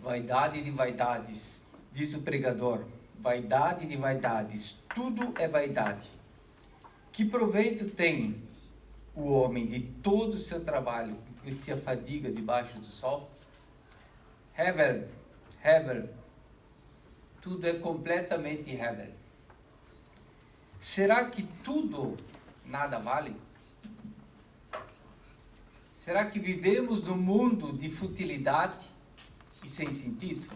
Vaidade de vaidades, diz o pregador, vaidade de vaidades, tudo é vaidade. Que proveito tem o homem de todo o seu trabalho que se afadiga debaixo do sol? Hever, tudo é completamente hever. Será que tudo nada vale? Será que vivemos num mundo de futilidade e sem sentido?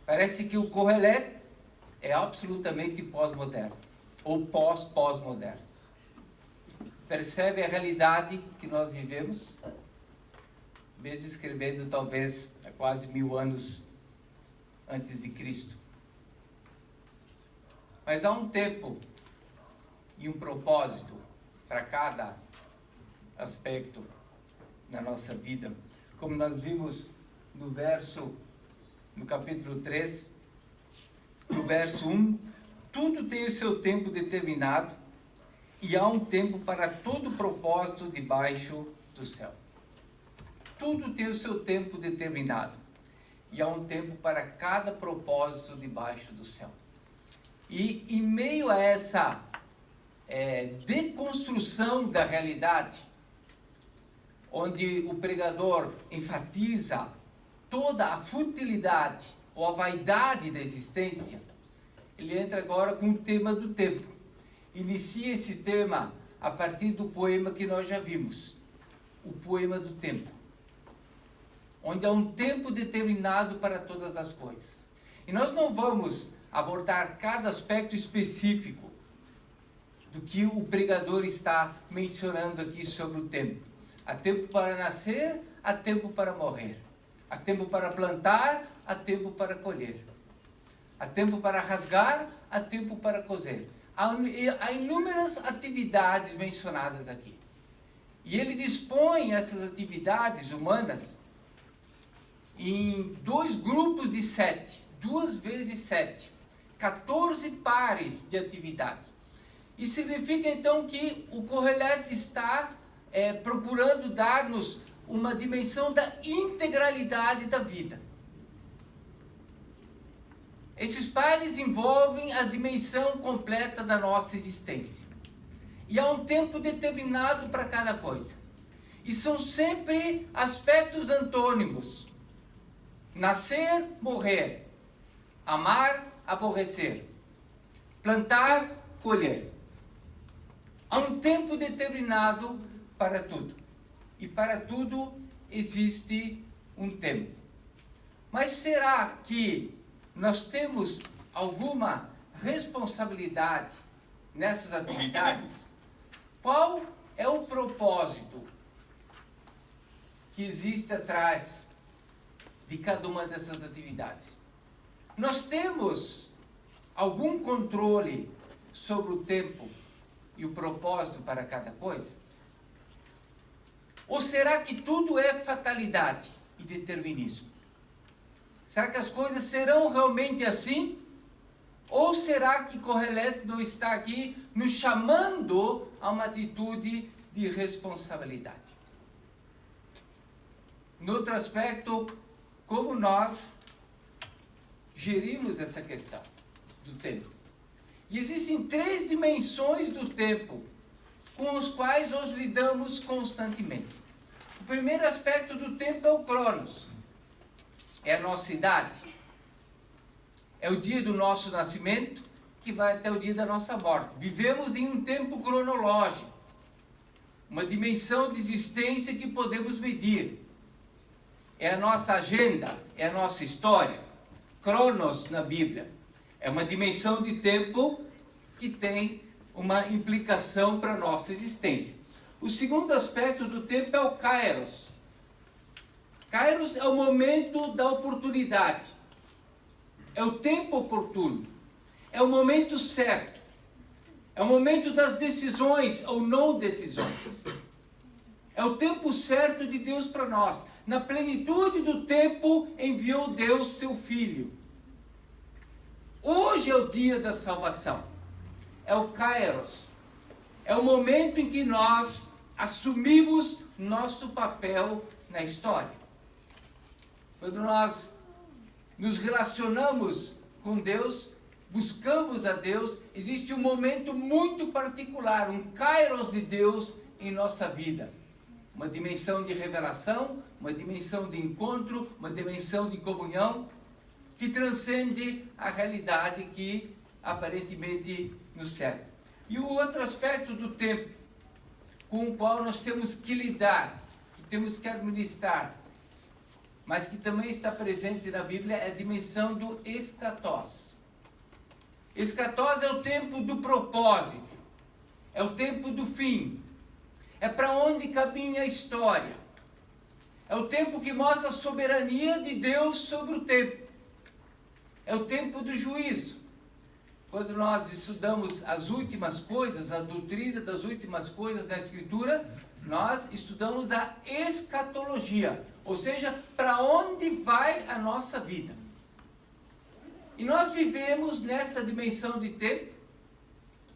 Parece que o Kohelet é absolutamente pós-moderno, ou pós-pós-moderno. Percebe a realidade que nós vivemos? Mesmo escrevendo talvez há quase 1000 anos antes de Cristo. Mas há um tempo e um propósito para cada aspecto na nossa vida. Como nós vimos no capítulo 3, no verso 1, tudo tem o seu tempo determinado e há um tempo para todo propósito debaixo do céu. Tudo tem o seu tempo determinado e há um tempo para cada propósito debaixo do céu. E em meio a essa deconstrução da realidade, onde o pregador enfatiza toda a futilidade ou a vaidade da existência, ele entra agora com o tema do tempo. Inicia esse tema a partir do poema que nós já vimos, o poema do tempo, onde há um tempo determinado para todas as coisas. E nós não vamos abordar cada aspecto específico do que o pregador está mencionando aqui sobre o tempo. Há tempo para nascer, há tempo para morrer. Há tempo para plantar, há tempo para colher. Há tempo para rasgar, há tempo para coser. Há inúmeras atividades mencionadas aqui. E ele dispõe essas atividades humanas em 2 grupos de 7. 2 vezes 7. 14 pares de atividades. Isso significa então que o Kohelet está procurando dar-nos uma dimensão da integralidade da vida. Esses pares envolvem a dimensão completa da nossa existência. E há um tempo determinado para cada coisa. E são sempre aspectos antônimos. Nascer, morrer. Amar, aborrecer. Plantar, colher. Há um tempo determinado para tudo. E para tudo existe um tempo. Mas será que nós temos alguma responsabilidade nessas atividades? Qual é o propósito que existe atrás de cada uma dessas atividades? Nós temos algum controle sobre o tempo e o propósito para cada coisa? Ou será que tudo é fatalidade e determinismo? Será que as coisas serão realmente assim? Ou será que Kohelet não está aqui nos chamando a uma atitude de responsabilidade? No outro aspecto, como nós gerimos essa questão do tempo? E existem 3 dimensões do tempo com os quais nós lidamos constantemente. O primeiro aspecto do tempo é o Cronos. É a nossa idade. É o dia do nosso nascimento, que vai até o dia da nossa morte. Vivemos em um tempo cronológico. Uma dimensão de existência que podemos medir. É a nossa agenda, é a nossa história. Cronos na Bíblia. É uma dimensão de tempo que tem uma implicação para a nossa existência. O segundo aspecto do tempo é o Kairos. Kairos é o momento da oportunidade. É o tempo oportuno. É o momento certo. É o momento das decisões ou não decisões. É o tempo certo de Deus para nós. Na plenitude do tempo, enviou Deus seu Filho. Hoje é o dia da salvação. É o Kairos. É o momento em que nós assumimos nosso papel na história. Quando nós nos relacionamos com Deus, buscamos a Deus, existe um momento muito particular, um kairos de Deus em nossa vida. Uma dimensão de revelação, uma dimensão de encontro, uma dimensão de comunhão, que transcende a realidade que aparentemente nos serve. E o outro aspecto do tempo, com o qual nós temos que lidar, que temos que administrar, mas que também está presente na Bíblia, é a dimensão do escatós. Escatós é o tempo do propósito, é o tempo do fim, é para onde caminha a história, é o tempo que mostra a soberania de Deus sobre o tempo, é o tempo do juízo. Quando nós estudamos as últimas coisas, a doutrina das últimas coisas da Escritura, nós estudamos a escatologia, ou seja, para onde vai a nossa vida. E nós vivemos nessa dimensão de tempo,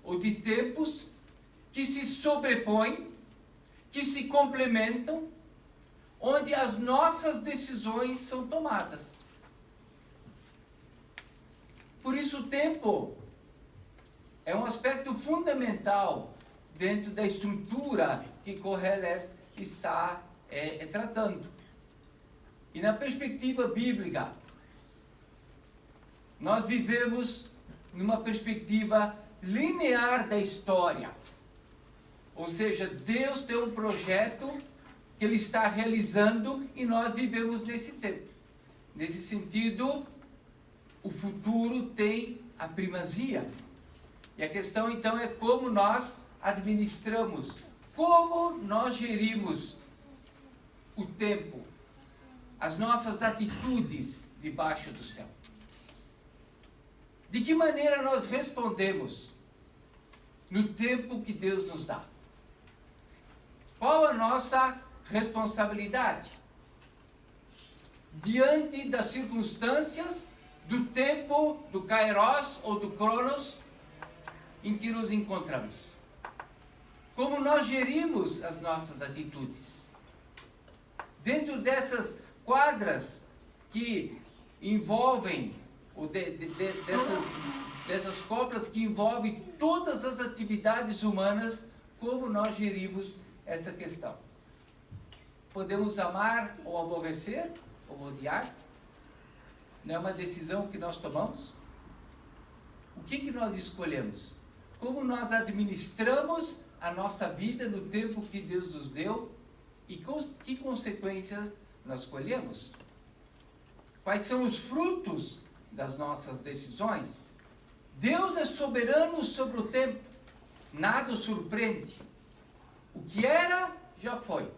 ou de tempos, que se sobrepõem, que se complementam, onde as nossas decisões são tomadas. Por isso o tempo é um aspecto fundamental dentro da estrutura que Kohelet está tratando. E na perspectiva bíblica, nós vivemos numa perspectiva linear da história. Ou seja, Deus tem um projeto que Ele está realizando e nós vivemos nesse tempo. Nesse sentido, o futuro tem a primazia. E a questão então é como nós administramos, como nós gerimos o tempo, as nossas atitudes debaixo do céu. De que maneira nós respondemos no tempo que Deus nos dá? Qual a nossa responsabilidade diante das circunstâncias do tempo, do kairos ou do cronos em que nos encontramos? Como nós gerimos as nossas atitudes? Dentro dessas quadras que envolvem, ou dessas coplas que envolvem todas as atividades humanas, como nós gerimos essa questão? Podemos amar ou aborrecer, ou odiar? Não é uma decisão que nós tomamos? O que nós escolhemos? Como nós administramos a nossa vida no tempo que Deus nos deu e que consequências nós colhemos? Quais são os frutos das nossas decisões? Deus é soberano sobre o tempo, nada o surpreende. O que era, já foi.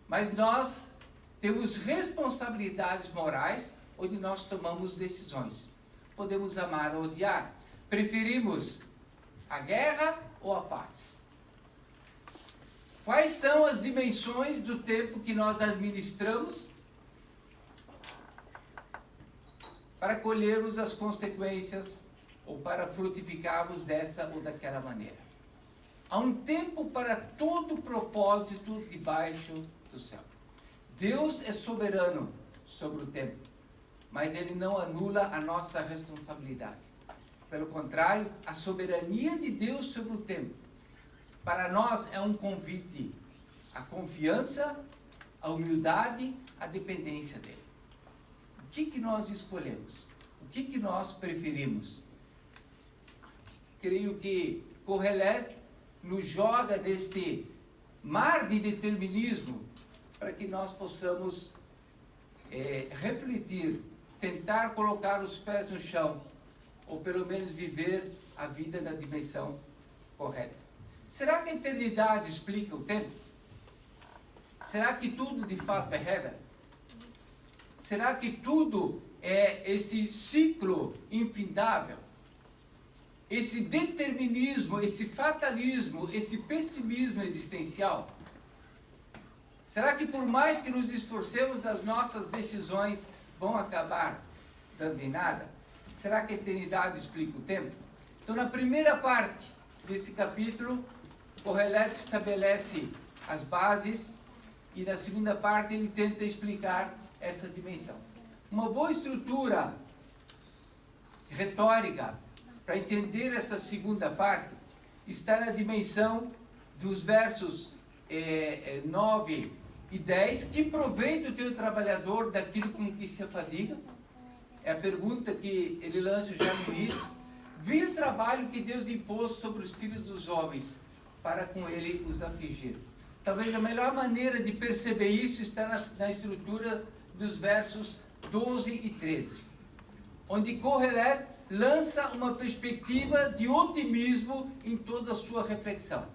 Mas nós temos responsabilidades morais onde nós tomamos decisões. Podemos amar ou odiar. Preferimos a guerra ou a paz? Quais são as dimensões do tempo que nós administramos para colhermos as consequências ou para frutificarmos dessa ou daquela maneira? Há um tempo para todo propósito debaixo do céu. Deus é soberano sobre o tempo, mas Ele não anula a nossa responsabilidade. Pelo contrário, a soberania de Deus sobre o tempo, para nós é um convite à confiança, à humildade, à dependência dEle. O que nós escolhemos? O que nós preferimos? Creio que Kohelet nos joga neste mar de determinismo para que nós possamos refletir, tentar colocar os pés no chão, ou pelo menos viver a vida na dimensão correta. Será que a eternidade explica o tempo? Será que tudo de fato é regra? Será que tudo é esse ciclo infindável? Esse determinismo, esse fatalismo, esse pessimismo existencial? Será que por mais que nos esforcemos, as nossas decisões vão acabar dando em nada? Será que a eternidade explica o tempo? Então, na primeira parte desse capítulo, Kohelet estabelece as bases, e na segunda parte ele tenta explicar essa dimensão. Uma boa estrutura retórica para entender essa segunda parte está na dimensão dos versos 9 e 10. Que proveito tem o trabalhador daquilo com que se afadiga? É a pergunta que ele lança já no início. Vi o trabalho que Deus impôs sobre os filhos dos homens, para com ele os afligir. Talvez a melhor maneira de perceber isso está na estrutura dos versos 12 e 13, onde Kohelet lança uma perspectiva de otimismo em toda a sua reflexão,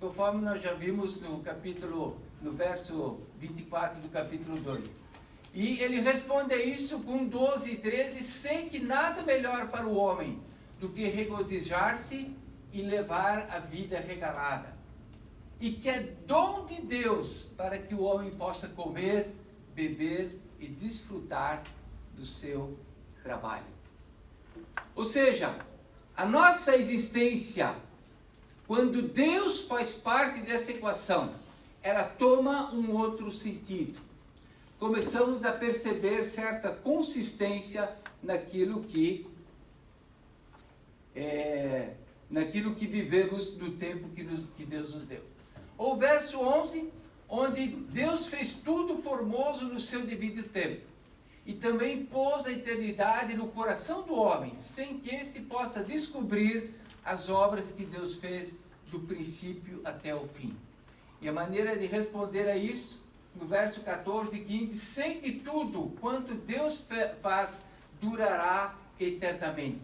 conforme nós já vimos no verso 24 do capítulo 2. E ele responde a isso com 12 e 13, sei que nada melhor para o homem do que regozijar-se e levar a vida regalada, e que é dom de Deus para que o homem possa comer, beber e desfrutar do seu trabalho. Ou seja, a nossa existência, quando Deus faz parte dessa equação, ela toma um outro sentido. Começamos a perceber certa consistência naquilo que vivemos no tempo que Deus nos deu. O verso 11, onde Deus fez tudo formoso no seu devido tempo, e também pôs a eternidade no coração do homem, sem que este possa descobrir as obras que Deus fez do princípio até o fim. E a maneira de responder a isso, no verso 14 e 15, sei que tudo quanto Deus faz durará eternamente.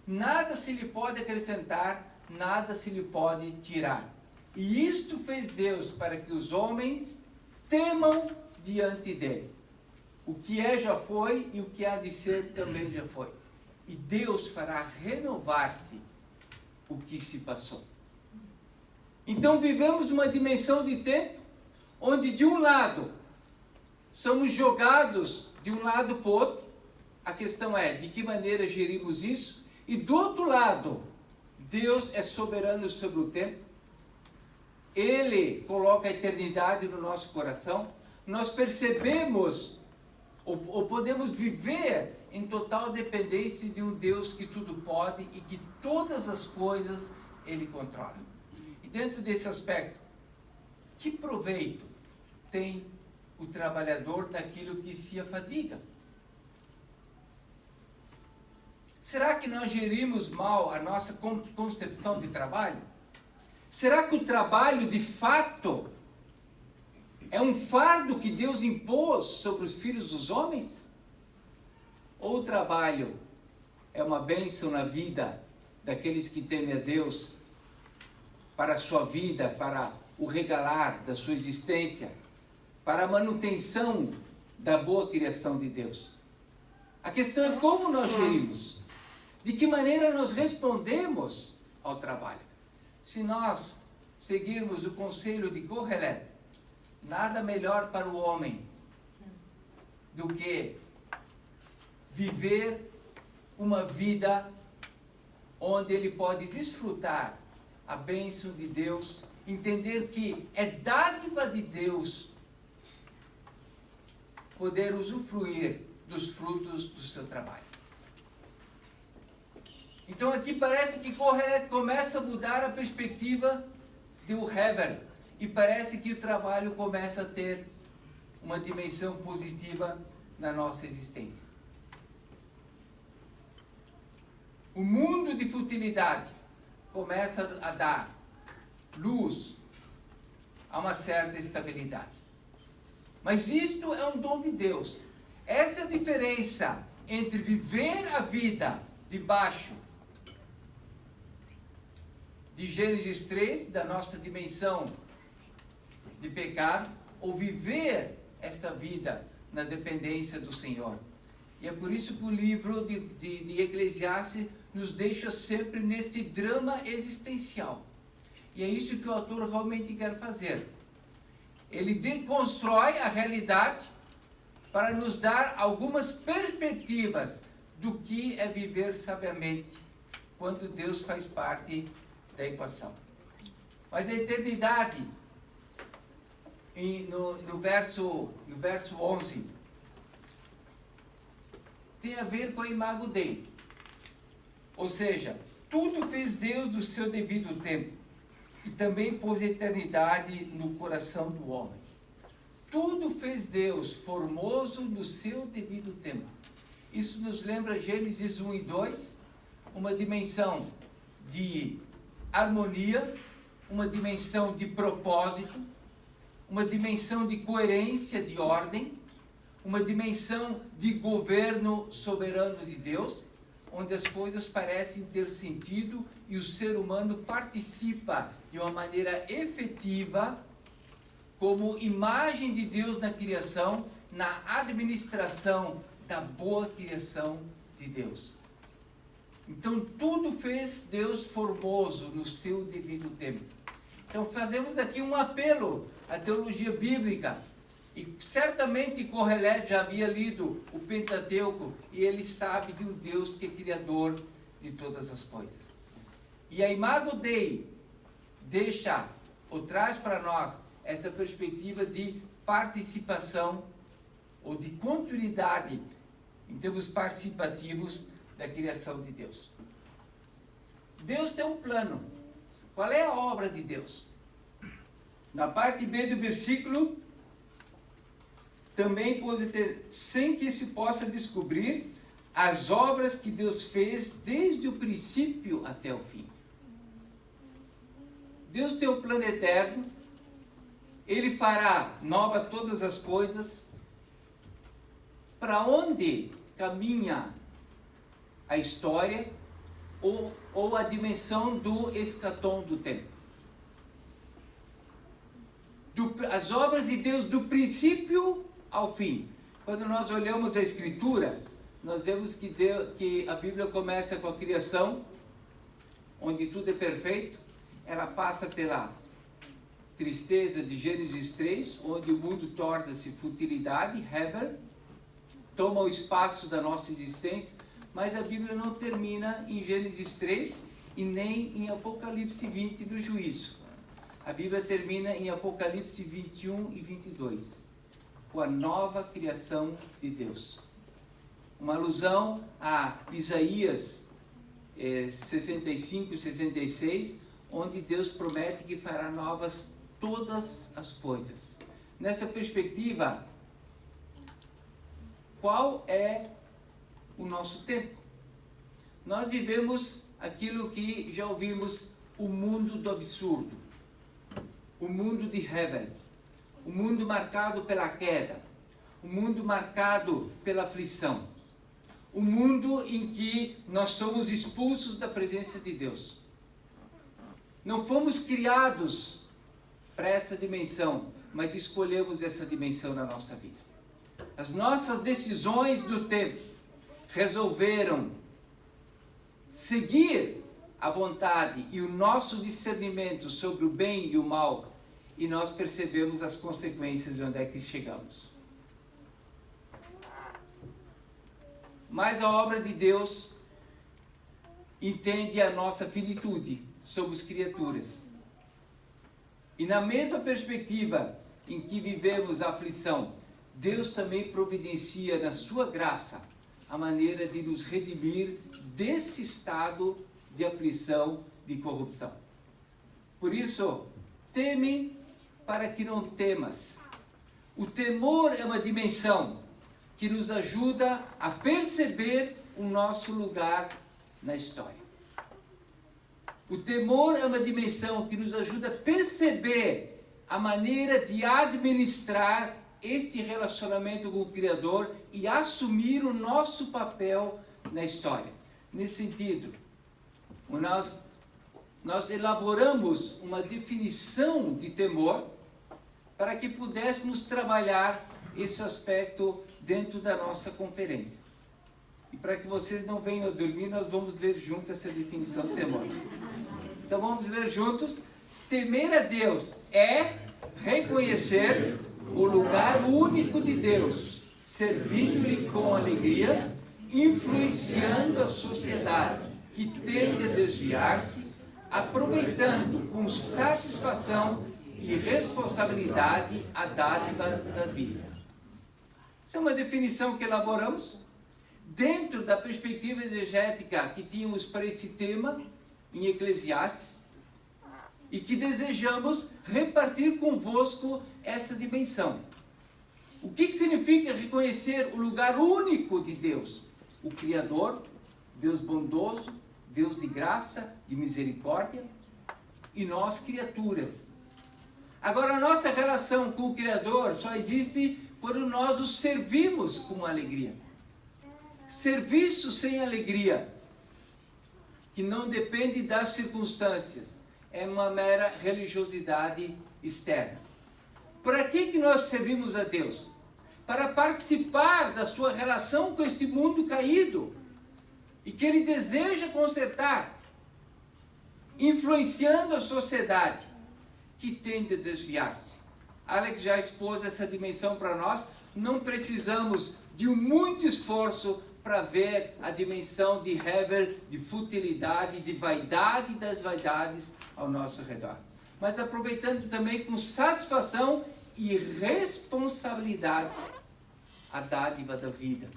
Nada se lhe pode acrescentar, nada se lhe pode tirar. E isto fez Deus para que os homens temam diante dele. O que é já foi, e o que há de ser também já foi. E Deus fará renovar-se o que se passou. Então vivemos uma dimensão de tempo, onde de um lado, somos jogados de um lado para o outro. A questão é, de que maneira gerimos isso? E do outro lado, Deus é soberano sobre o tempo. Ele coloca a eternidade no nosso coração. Nós percebemos, ou podemos viver em total dependência de um Deus que tudo pode e que todas as coisas Ele controla. E dentro desse aspecto, que proveito tem o trabalhador daquilo que se afadiga? Será que nós gerimos mal a nossa concepção de trabalho? Será que o trabalho, de fato, é um fardo que Deus impôs sobre os filhos dos homens? Ou o trabalho é uma bênção na vida daqueles que temem a Deus, para a sua vida, para o regalar da sua existência, para a manutenção da boa criação de Deus? A questão é como nós gerimos, de que maneira nós respondemos ao trabalho. Se nós seguirmos o conselho de Kohelet, nada melhor para o homem do que viver uma vida onde ele pode desfrutar a bênção de Deus, entender que é dádiva de Deus poder usufruir dos frutos do seu trabalho. Então aqui parece que Kohelet começa a mudar a perspectiva do Hever, e parece que o trabalho começa a ter uma dimensão positiva na nossa existência. O mundo de futilidade começa a dar luz a uma certa estabilidade. Mas isto é um dom de Deus. Essa é a diferença entre viver a vida debaixo de Gênesis 3, da nossa dimensão de pecado, ou viver esta vida na dependência do Senhor. E é por isso que o livro de Eclesiastes nos deixa sempre neste drama existencial. E é isso que o autor realmente quer fazer. Ele deconstrói a realidade para nos dar algumas perspectivas do que é viver sabiamente quando Deus faz parte da equação. Mas a eternidade no verso 11, tem a ver com a Imago Dei. Ou seja, tudo fez Deus no seu devido tempo, e também pôs eternidade no coração do homem. Tudo fez Deus formoso no seu devido tempo. Isso nos lembra Gênesis 1 e 2, uma dimensão de harmonia, uma dimensão de propósito, uma dimensão de coerência, de ordem, uma dimensão de governo soberano de Deus, onde as coisas parecem ter sentido e o ser humano participa de uma maneira efetiva, como imagem de Deus na criação, na administração da boa criação de Deus. Então, tudo fez Deus formoso no seu devido tempo. Então, fazemos aqui um apelo à teologia bíblica. E certamente Kohelet já havia lido o Pentateuco e ele sabe de um Deus que é criador de todas as coisas. E a Imago Dei deixa ou traz para nós essa perspectiva de participação ou de continuidade em termos participativos da criação de Deus. Deus tem um plano. Qual é a obra de Deus? Na parte B do versículo, também sem que se possa descobrir as obras que Deus fez desde o princípio até o fim. Deus tem um plano eterno, Ele fará nova todas as coisas. Para onde caminha a história ou a dimensão do escatom do tempo? As obras de Deus do princípio ao fim. Quando nós olhamos a Escritura, nós vemos que a Bíblia começa com a criação, onde tudo é perfeito. Ela passa pela tristeza de Gênesis 3, onde o mundo torna-se futilidade, Hever, toma o espaço da nossa existência, mas a Bíblia não termina em Gênesis 3 e nem em Apocalipse 20 no juízo. A Bíblia termina em Apocalipse 21 e 22, com a nova criação de Deus. Uma alusão a Isaías 65 e 66, onde Deus promete que fará novas todas as coisas. Nessa perspectiva, qual é o nosso tempo? Nós vivemos aquilo que já ouvimos, o mundo do absurdo, o mundo de Hevel, o mundo marcado pela queda, o mundo marcado pela aflição, o mundo em que nós somos expulsos da presença de Deus. Não fomos criados para essa dimensão, mas escolhemos essa dimensão na nossa vida. As nossas decisões do tempo resolveram seguir a vontade e o nosso discernimento sobre o bem e o mal, e nós percebemos as consequências de onde é que chegamos. Mas a obra de Deus entende a nossa finitude, somos criaturas. E na mesma perspectiva em que vivemos a aflição, Deus também providencia na sua graça a maneira de nos redimir desse estado de aflição, de corrupção. Por isso, temem para que não temas. O temor é uma dimensão que nos ajuda a perceber o nosso lugar na história. O temor é uma dimensão que nos ajuda a perceber a maneira de administrar este relacionamento com o Criador e assumir o nosso papel na história. Nesse sentido, nós elaboramos uma definição de temor para que pudéssemos trabalhar esse aspecto dentro da nossa conferência. E para que vocês não venham a dormir, nós vamos ler juntos essa definição de temor. Então vamos ler juntos. Temer a Deus é reconhecer o lugar único de Deus, servindo-lhe com alegria, influenciando a sociedade que tende a desviar-se, aproveitando com satisfação e responsabilidade à dádiva da vida. Essa é uma definição que elaboramos dentro da perspectiva exegética que tínhamos para esse tema em Eclesiastes e que desejamos repartir convosco essa dimensão. O que significa reconhecer o lugar único de Deus? O Criador, Deus bondoso, Deus de graça, de misericórdia, e nós, criaturas. Agora, a nossa relação com o Criador só existe quando nós o servimos com alegria. Serviço sem alegria, que não depende das circunstâncias, é uma mera religiosidade externa. Para que nós servimos a Deus? Para participar da sua relação com este mundo caído e que Ele deseja consertar, influenciando a sociedade que tende a desviar-se. Alex já expôs essa dimensão para nós. Não precisamos de muito esforço para ver a dimensão de Heber, de futilidade, de vaidade das vaidades ao nosso redor. Mas aproveitando também com satisfação e responsabilidade a dádiva da vida.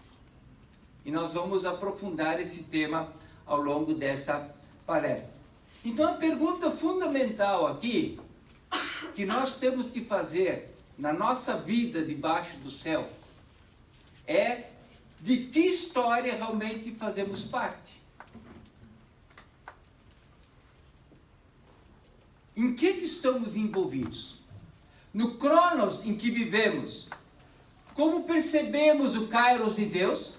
E nós vamos aprofundar esse tema ao longo desta palestra. Então a pergunta fundamental aqui, que nós temos que fazer na nossa vida debaixo do céu, é: de que história realmente fazemos parte? Em que estamos envolvidos? No cronos em que vivemos, como percebemos o kairos de Deus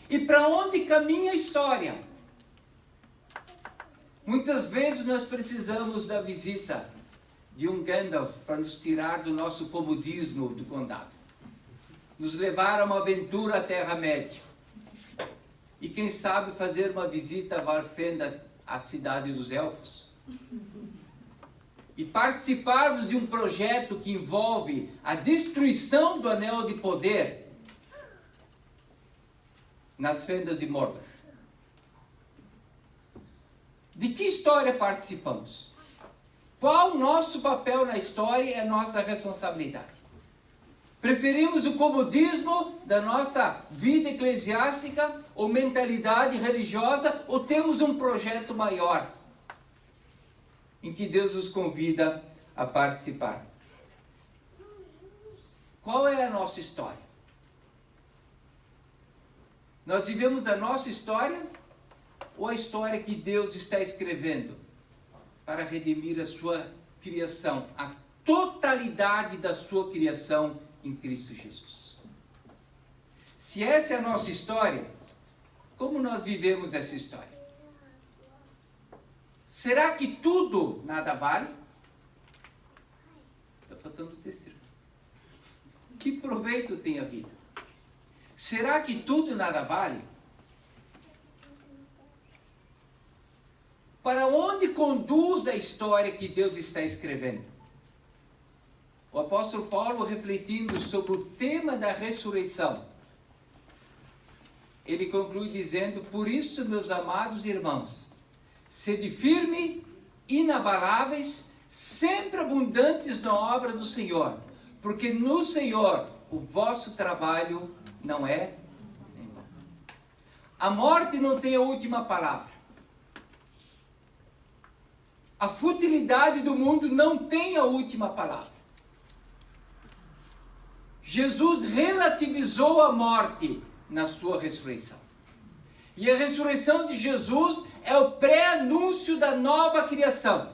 e para onde caminha a história? Muitas vezes nós precisamos da visita de um Gandalf para nos tirar do nosso comodismo do condado, nos levar a uma aventura à Terra-média e quem sabe fazer uma visita a Valfenda, a cidade dos elfos, e participarmos de um projeto que envolve a destruição do Anel de Poder nas fendas de Mordor. De que história participamos? Qual o nosso papel na história e a nossa responsabilidade? Preferimos o comodismo da nossa vida eclesiástica ou mentalidade religiosa, ou temos um projeto maior em que Deus nos convida a participar? Qual é a nossa história? Nós vivemos a nossa história ou a história que Deus está escrevendo para redimir a sua criação, a totalidade da sua criação em Cristo Jesus? Se essa é a nossa história, como nós vivemos essa história? Será que tudo nada vale? Está faltando o terceiro. Que proveito tem a vida? Será que tudo nada vale? Para onde conduz a história que Deus está escrevendo? O apóstolo Paulo, refletindo sobre o tema da ressurreição, ele conclui dizendo: por isso, meus amados irmãos, sede firme, inabaláveis, sempre abundantes na obra do Senhor, porque no Senhor o vosso trabalho não é em vão. A morte não tem a última palavra. A futilidade do mundo não tem a última palavra. Jesus relativizou a morte na sua ressurreição. E a ressurreição de Jesus é o pré-anúncio da nova criação.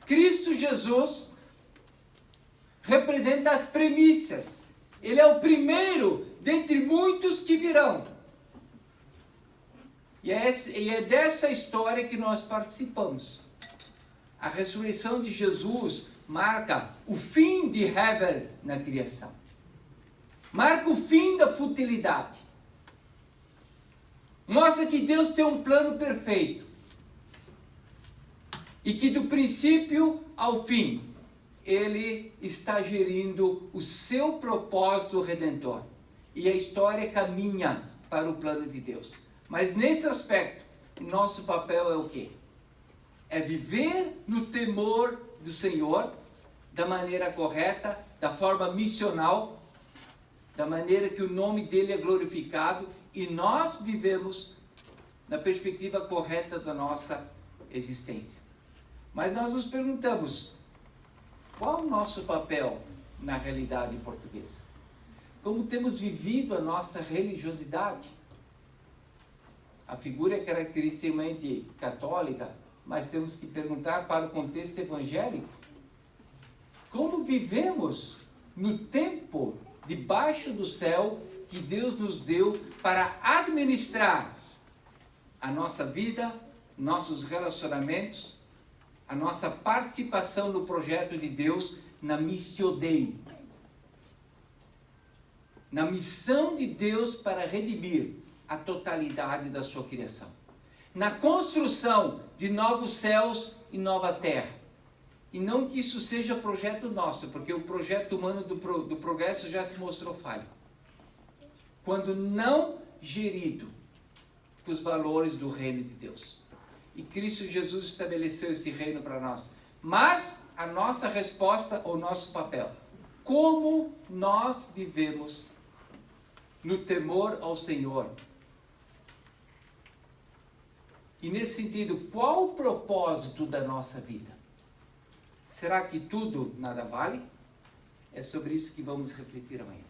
Cristo Jesus representa as premissas. Ele é o primeiro dentre muitos que virão. E é dessa história que nós participamos. A ressurreição de Jesus marca o fim de Heber na criação. Marca o fim da futilidade. Mostra que Deus tem um plano perfeito. E que do princípio ao fim, Ele está gerindo o seu propósito redentor. E a história caminha para o plano de Deus. Mas nesse aspecto, o nosso papel é o quê? É viver no temor do Senhor da maneira correta, da forma missional, da maneira que o nome dele é glorificado, e nós vivemos na perspectiva correta da nossa existência. Mas nós nos perguntamos, qual o nosso papel na realidade portuguesa? Como temos vivido a nossa religiosidade? A figura é caracteristicamente católica, mas temos que perguntar para o contexto evangélico. Como vivemos no tempo debaixo do céu que Deus nos deu para administrar a nossa vida, nossos relacionamentos, a nossa participação no projeto de Deus na Missio Dei, na missão de Deus para redimir a totalidade da sua criação, na construção de novos céus e nova terra. E não que isso seja projeto nosso, porque o projeto humano do progresso já se mostrou falho, quando não gerido com os valores do reino de Deus. E Cristo Jesus estabeleceu esse reino para nós. Mas a nossa resposta, o nosso papel, como nós vivemos no temor ao Senhor. E nesse sentido, qual o propósito da nossa vida? Será que tudo nada vale? É sobre isso que vamos refletir amanhã.